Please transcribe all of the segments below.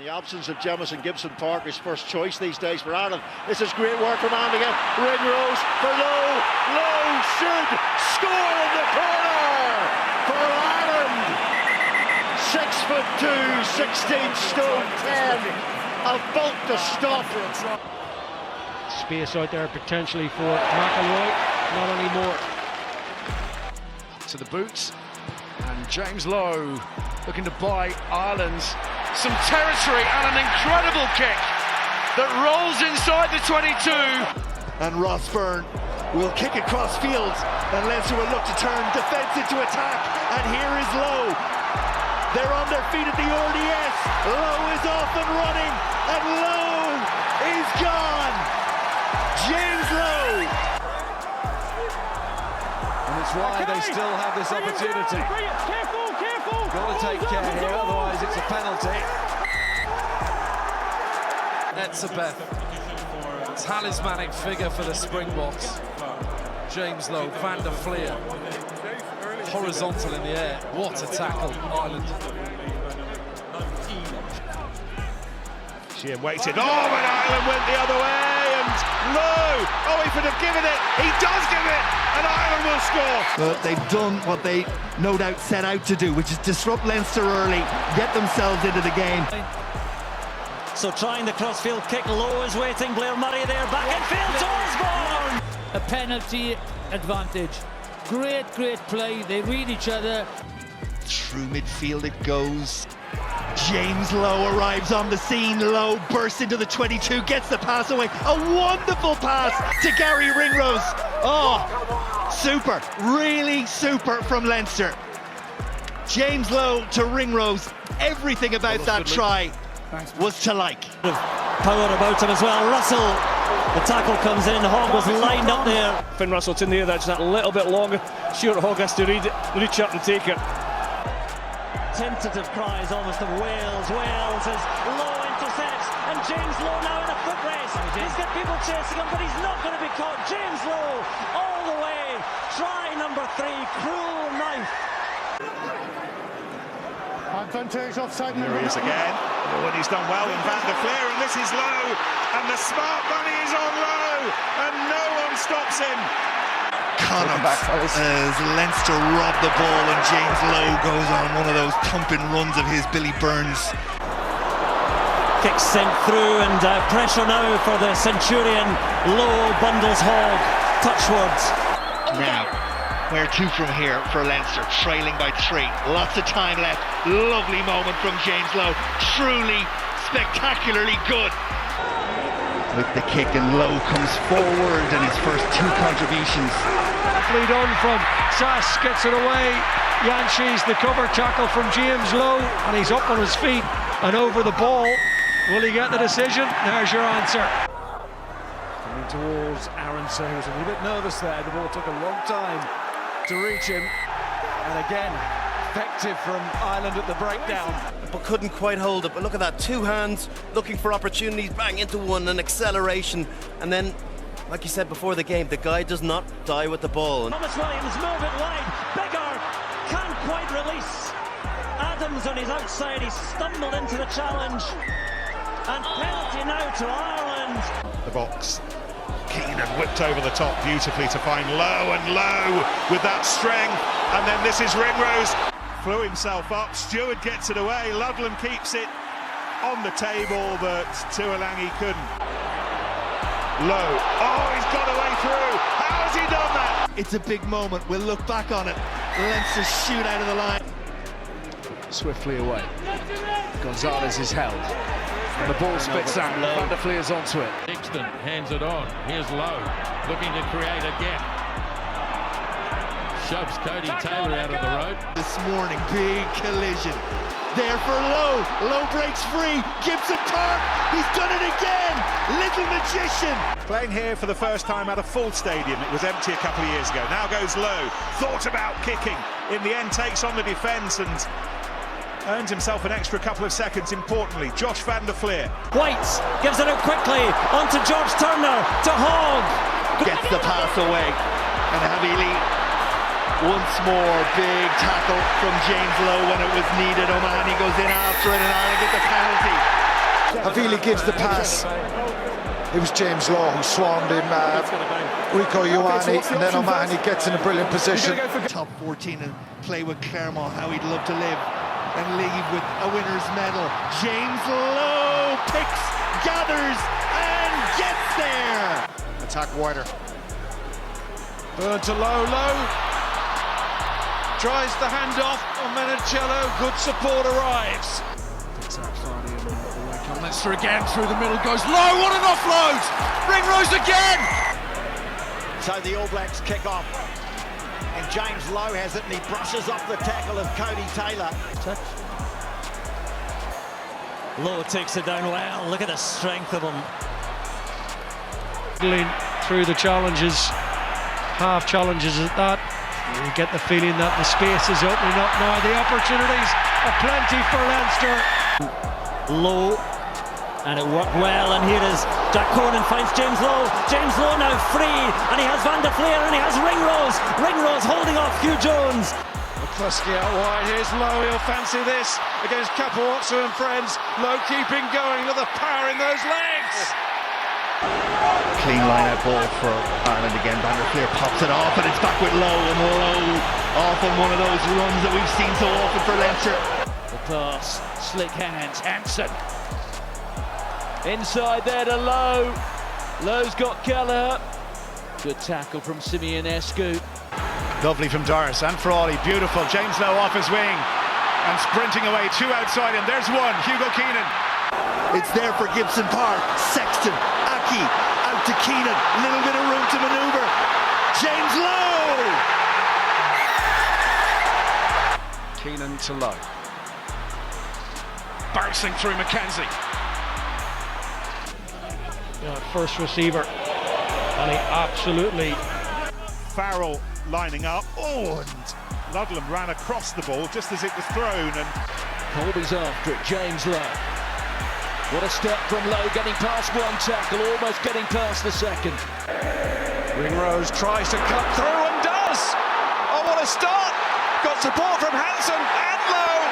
the absence of Jamison Gibson Parker's first choice these days for Ireland. This is great work from Andy again. Ringrose for Lowe. Lowe should score in the corner for Ireland. 6'2", 16 stone 10. A bolt to stop. Space out there potentially for McElroy. Not anymore. To the boots, and James Lowe looking to buy Ireland some territory, and an incredible kick that rolls inside the 22. And Ross Byrne will kick across field, and Leinster will look to turn defence into attack. And here is Lowe. They're on their feet at the RDS. Lowe is off and running, and Lowe is gone. James Lowe. And it's why they still have this opportunity. Careful. Got to take care here, otherwise it's a penalty. Etzebeth, talismanic figure for the Springboks. James Lowe, Van der Fleer, horizontal in the air. What a tackle, Ireland. Sheehan waited. Oh, and Ireland went the other way, and Lowe, he could have given it. He does give it, and Ireland will score. But they've done what they no doubt set out to do, which is disrupt Leinster early, get themselves into the game. So trying the crossfield kick, Lowe is waiting, Blair Murray there, back in field to Osborne! A penalty advantage. Great play, they read each other. Through midfield it goes. James Lowe arrives on the scene. Lowe bursts into the 22, gets the pass away. A wonderful pass to Gary Ringrose. Oh, super, really super from Leinster. James Lowe to Ringrose. Everything about that try was to like. Power about him as well. Russell, the tackle comes in. Hogg was lined up there. Finn Russell's in there, that's that little bit longer. Stuart Hogg has to reach up and take it. Tentative cries almost of Wales. Wales as Lowe intercepts, and James Lowe now in a foot race. He's got people chasing him, but he's not going to be caught. James Lowe all the way. Try number 3, cruel knife. Advantage offside. There he is again. When he's done well in Van der Fleer, and this is Lowe, and the smart money is on Lowe, and no one stops him. Connacht as Leinster rob the ball, and James Lowe goes on one of those pumping runs of his Billy Burns. Kick sent through, and pressure now for the Centurion. Lowe bundles Hogg. Touchwards. Now, where to from here for Leinster? Trailing by 3. Lots of time left. Lovely moment from James Lowe. Truly spectacularly good. With the kick, and Lowe comes forward, and his first 2 contributions. Lead on from Sass, gets it away. Yanshi's the cover tackle from James Lowe, and he's up on his feet and over the ball. Will he get the decision? There's your answer. Coming towards Aronson, who was a little bit nervous there. The ball took a long time to reach him, and again effective from Ireland at the breakdown. But couldn't quite hold it. But look at that, 2 hands looking for opportunities, bang into one, an acceleration, and then, like you said before the game, the guy does not die with the ball. Thomas Williams move it wide. Bigger can't quite release. Adams on his outside, he stumbled into the challenge, and penalty now to Ireland. The box. Keane had whipped over the top beautifully to find Lowe, and Lowe with that strength, and then this is Ringrose. Flew himself up, Stewart gets it away, Ludlam keeps it on the table, but Tuolangi couldn't. Lowe, he's got away through. How has he done that? It's a big moment. We'll look back on it. Leinster shoot out of the line. Swiftly away. Gonzalez is held, and the ball spits out. Van der Fleer's onto it. Dixon hands it on. Here's Lowe looking to create a gap. Shoves Cody Taylor out of the road. This morning, big collision. There for Lowe. Lowe breaks free. Gibson Park. He's done it again. Little magician. Playing here for the first time at a full stadium. It was empty a couple of years ago. Now goes Lowe. Thought about kicking. In the end, takes on the defence and earns himself an extra couple of seconds. Importantly, Josh Van der Fleer. White gives it out quickly. Onto George Turner. To Hogg. Gets the pass away. And Havili. Once more, big tackle from James Lowe when it was needed. O'Mahony goes in after it, and Ireland get the penalty. I feel he gives the pass. It was James Lowe who swarmed him, Rico Ioane, and then O'Mahony gets in a brilliant position. Top 14 and play with Clermont, how he'd love to live and leave with a winner's medal. James Lowe picks, gathers, and gets there. Attack wider. Burn to Lowe. Tries the handoff on Menicello. Good support arrives. Picks out Forde and away come Leinster again through the middle. Goes Lowe. What an offload! Ringrose again. So the All Blacks kick off. And James Lowe has it, and he brushes off the tackle of Cody Taylor. Lowe takes it down well. Look at the strength of him. Through the challenges, half challenges at that. You get the feeling that the space is opening up now. The opportunities are plenty for Leinster. Lowe, and it worked well, and here is Jack Conan finds James Lowe. James Lowe now free, and he has Van der Fleer, and he has Ringrose. Ringrose holding off Hugh Jones. McCluskey out wide, here's Lowe, he'll fancy this against Kapuotsu and friends. Lowe keeping going with the power in those legs. Clean line-out ball for Ireland again. Van der Fleer pops it off, and it's back with Lowe, and Lowe off on one of those runs that we've seen so often for Leinster. The pass, slick hands, Hansen. Inside there to Lowe. Lowe's got Kelleher. Good tackle from Simeonescu. Lovely from Doris and Forde, beautiful. James Lowe off his wing and sprinting away, two outside him. There's one, Hugo Keenan. It's there for Gibson Park. Sexton, Aki, out to Keenan. Little bit of room to manoeuvre. James Lowe! Keenan to Lowe. Bouncing through Mackenzie. First receiver, and he absolutely. Farrell lining up. Oh, and Ludlam ran across the ball just as it was thrown. And Colby's after it, James Lowe. What a step from Lowe, getting past one tackle, almost getting past the second. Ringrose tries to cut through and does. Oh, what a start! Got support from Hansen and Lowe.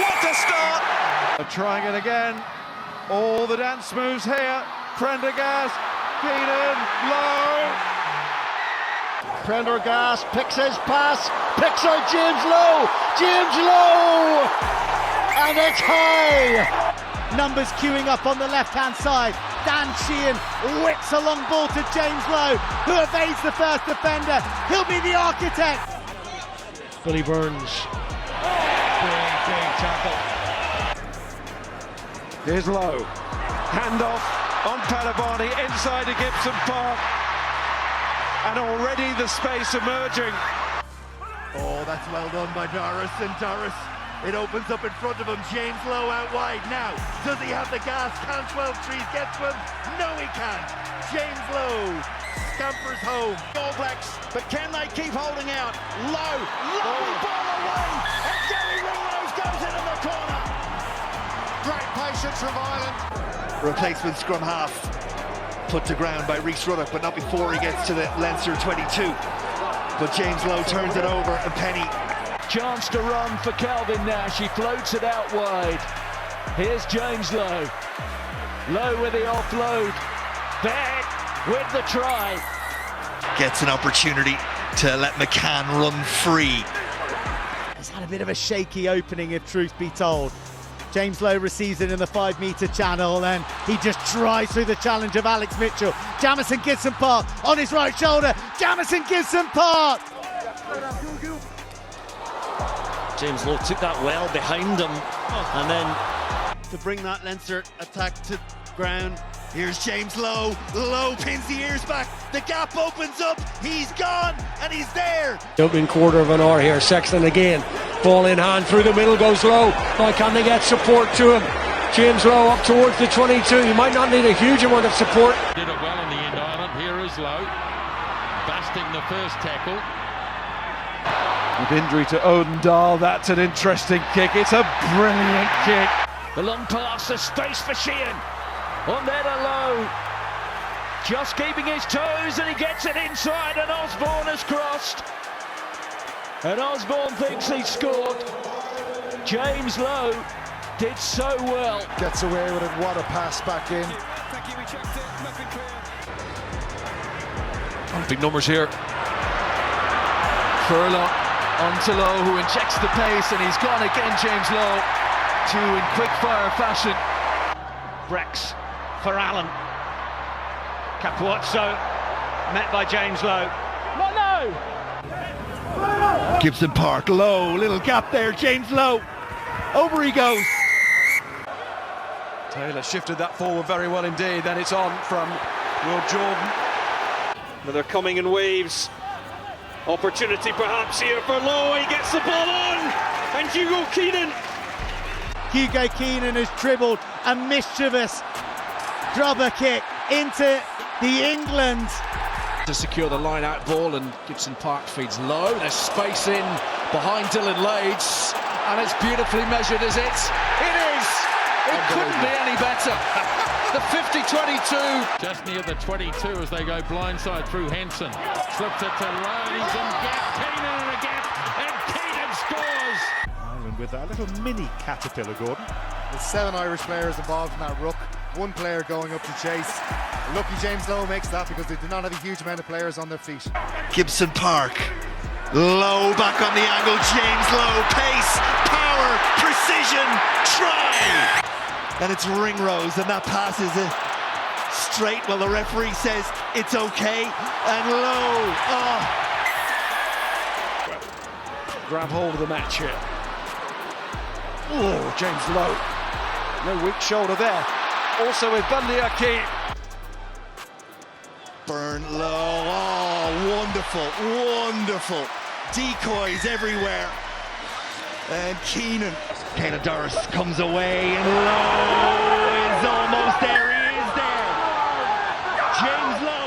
What a start! They're trying it again. All the dance moves here. Prendergast, Keenan, Lowe. Prendergast picks his pass, picks out James Lowe. James Lowe! And it's high! Numbers queuing up on the left-hand side. Dan Sheehan whips a long ball to James Lowe, who evades the first defender. He'll be the architect. Billy Burns. Big tackle. Here's Lowe. Handoff on Palavani inside to Gibson Park. And already the space emerging. Oh, that's well done by Doris, and Doris, it opens up in front of him. James Lowe out wide now. Does he have the gas? Can 12 trees get to him? No, he can't. James Lowe scampers home. All Blacks, but can they keep holding out? Lowe, lovely ball away, and Gary Ringrose goes into the corner. Great patience from Ireland. Replacement scrum half put to ground by Rhys Ruddock, but not before he gets to the Leinster 22. But James Lowe turns it over, and Penny. Chance to run for Calvin Nash. He floats it out wide. Here's James Lowe. Lowe with the offload. Back with the try. Gets an opportunity to let McCann run free. It's had a bit of a shaky opening, if truth be told. James Lowe receives it in the 5-metre channel, and he just drives through the challenge of Alex Mitchell. Jamison Gibson Park on his right shoulder. Jamison Gibson Park! James Lowe took that well behind him, and then To bring that Leinster attack to ground. Here's James Lowe. Lowe pins the ears back. The gap opens up. He's gone, and he's there. Opening quarter of an hour here. Sexton again. Ball in hand through the middle goes Lowe. Why can't they get support to him? James Lowe up towards the 22. He might not need a huge amount of support. Did it well in the end island. Here is Lowe. Busting the first tackle. With injury to Odendahl, that's an interesting kick. It's a brilliant kick. The long pass, the space for Sheehan. On there to Lowe. Just keeping his toes, and he gets it inside, and Osborne has crossed. And Osborne thinks he's scored. James Lowe did so well. Gets away with it, what a pass back in. Big numbers here. Furlong onto Lowe, who injects the pace, and he's gone again, James Lowe, in quick-fire fashion. Brex for Allen. Capuozzo met by James Lowe. Gibson Park, Lowe, little gap there, James Lowe. Over he goes. Taylor shifted that forward very well indeed. Then it's on from Will Jordan. But they're coming in waves. Opportunity perhaps here for Lowe. He gets the ball on. And Hugo Keenan. Hugo Keenan has dribbled a mischievous grubber kick into the England. To secure the line-out ball, and Gibson Park feeds Lowe. There's space in behind Dylan Lades, and it's beautifully measured, is it? It is! It couldn't be any better. The 50-22. Just near the 22 as they go blindside through Henson. Slips it to Lowe, he's in gap, Keenan in a gap, and Keenan scores! Ireland with a little mini caterpillar, Gordon. There's 7 Irish players involved in that ruck. 1 player going up to chase. Lucky James Lowe makes that because they do not have a huge amount of players on their feet. Gibson Park. Lowe back on the angle. James Lowe. Pace, power, precision, try. And it's Ringrose, and that pass is straight. Well, the referee says it's okay. And Lowe. Grab hold of the match here. Oh, James Lowe. No weak shoulder there. Also with Bundy Aki. Burn Lowe. Oh, wonderful, wonderful. Decoys everywhere. And Keenan. Keenan Doris comes away, and Lowe is almost there. He is there. James Lowe.